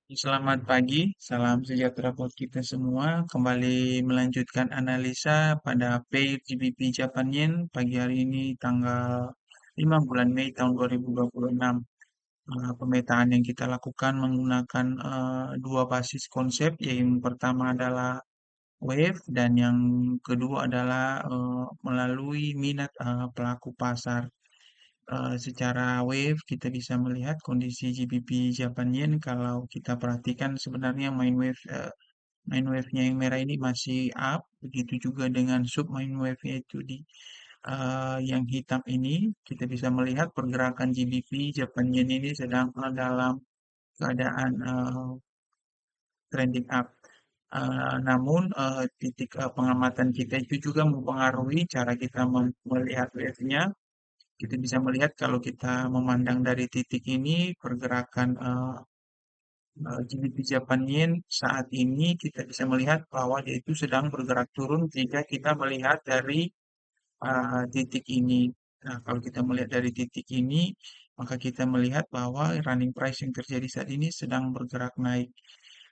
Selamat pagi, salam sejahtera buat kita semua. Kembali melanjutkan analisa pada pair GBP Japan Yen pagi hari ini tanggal 5 bulan Mei tahun 2026. Pemetaan yang kita lakukan menggunakan dua basis konsep, yang pertama adalah wave dan yang kedua adalah melalui minat pelaku pasar. Secara wave kita bisa melihat kondisi GBP Japan Yen kalau kita perhatikan sebenarnya main wave-nya yang merah ini masih up, begitu juga dengan sub main wave-nya itu di yang hitam ini kita bisa melihat pergerakan GBP Japan Yen ini sedang dalam keadaan trending up. Namun titik pengamatan kita itu juga mempengaruhi cara kita melihat wave-nya. Kita bisa melihat kalau kita memandang dari titik ini pergerakan GBP Japan Yen saat ini kita bisa melihat bahwa dia itu sedang bergerak turun jika kita melihat dari titik ini. Nah, kalau kita melihat dari titik ini, maka kita melihat bahwa running price yang terjadi saat ini sedang bergerak naik.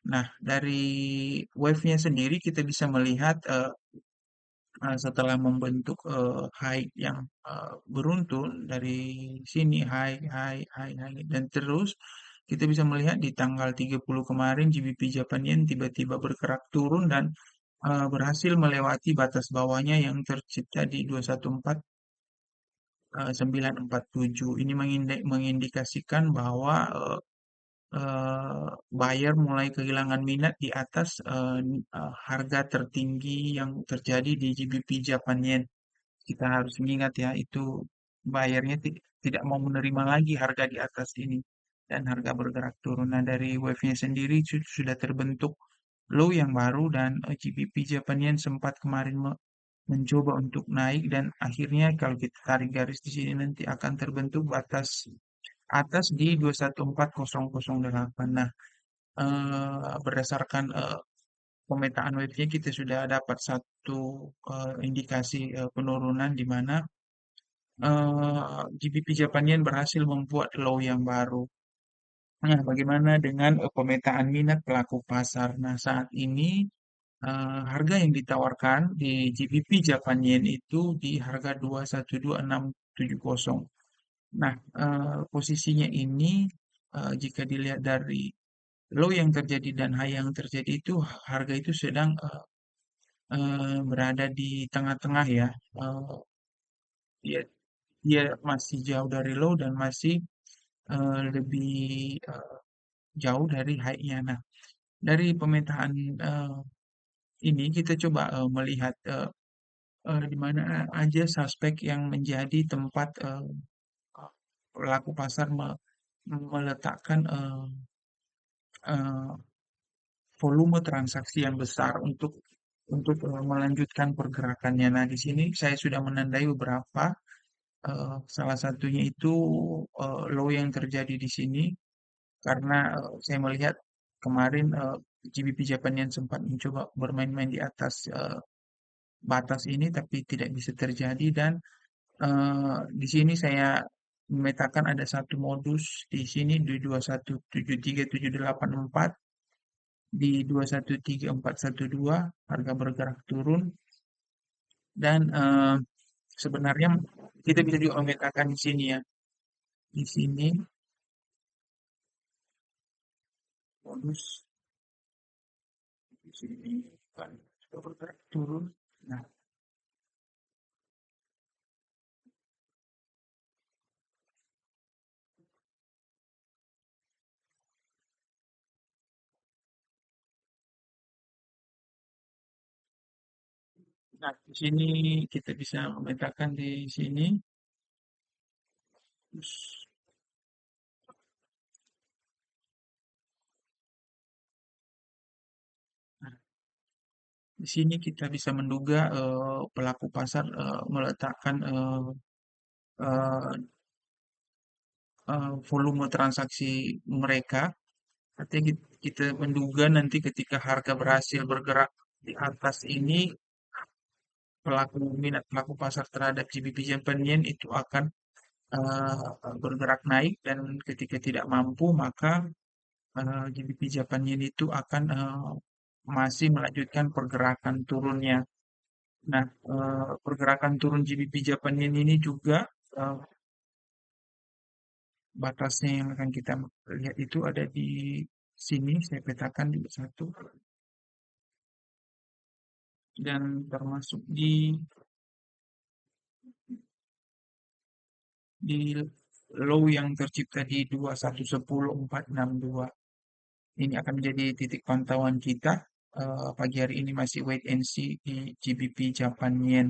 Nah, dari wave-nya sendiri kita bisa melihat setelah membentuk high yang beruntun dari sini high, high, high, high, dan terus kita bisa melihat di tanggal 30 kemarin GBP Japan Yen tiba-tiba bergerak turun dan berhasil melewati batas bawahnya yang tercipta di 214.947. Ini mengindikasikan bahwa buyer mulai kehilangan minat di atas harga tertinggi yang terjadi di GBP Japan Yen. Kita harus mengingat ya, itu bayarnya tidak mau menerima lagi harga di atas ini dan harga bergerak turun. Nah, dari wave-nya sendiri sudah terbentuk low yang baru dan GBP Japan Yen sempat kemarin mencoba untuk naik dan akhirnya kalau kita tarik garis di sini nanti akan terbentuk batas atas di 214.008. Nah, berdasarkan pemetaan wave-nya kita sudah dapat satu indikasi penurunan di mana GBP Japan Yen berhasil membuat low yang baru. Nah, bagaimana dengan pemetaan minat pelaku pasar? Nah, saat ini harga yang ditawarkan di GBP Japan Yen itu di harga 212.670. Nah, posisinya ini jika dilihat dari low yang terjadi dan high yang terjadi itu harga itu sedang berada di tengah-tengah ya. Eh, dia dia masih jauh dari low dan masih lebih eh, jauh dari high-nya. Nah, dari pemetaan eh, ini kita coba melihat di mana aja suspek yang menjadi tempat pelaku pasar meletakkan eh, volume transaksi yang besar untuk melanjutkan pergerakannya. Nah, di sini saya sudah menandai beberapa. Salah satunya itu low yang terjadi di sini karena saya melihat kemarin GBP Japan yang sempat mencoba bermain-main di atas batas ini tapi tidak bisa terjadi dan di sini saya memetakan ada satu modus di sini di 2173784 di 213412 harga bergerak turun dan sebenarnya kita bisa juga memetakan di sini ya. Di sini modus di sini kan sudah bergerak turun. Nah, di sini kita bisa memetakan di sini. Terus, nah, di sini kita bisa menduga pelaku pasar meletakkan eh, volume transaksi mereka. Artinya kita menduga nanti ketika harga berhasil bergerak di atas ini, minat pelaku pasar terhadap GBP Japan Yen itu akan bergerak naik dan ketika tidak mampu maka GBP Japan Yen itu akan masih melanjutkan pergerakan turunnya. Nah, pergerakan turun GBP Japan Yen ini juga eh, batasnya yang akan kita lihat itu ada di sini, saya petakan di satu dan termasuk di low yang tercipta di 2110462. Ini akan menjadi titik pantauan kita. Pagi hari ini masih wait and see di GBP Japan Yen.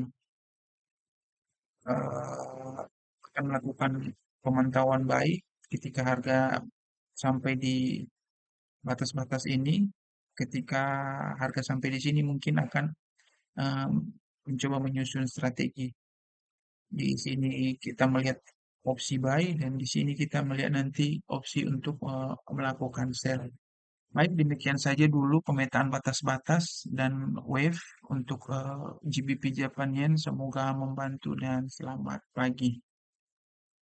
Akan melakukan pemantauan baik ketika harga sampai di batas-batas ini. Ketika harga sampai di sini mungkin akan em, mencoba menyusun strategi. Di sini kita melihat opsi buy dan di sini kita melihat nanti opsi untuk melakukan sell. Baik, demikian saja dulu pemetaan batas-batas dan wave untuk GBP Japan Yen. Semoga membantu dan selamat pagi.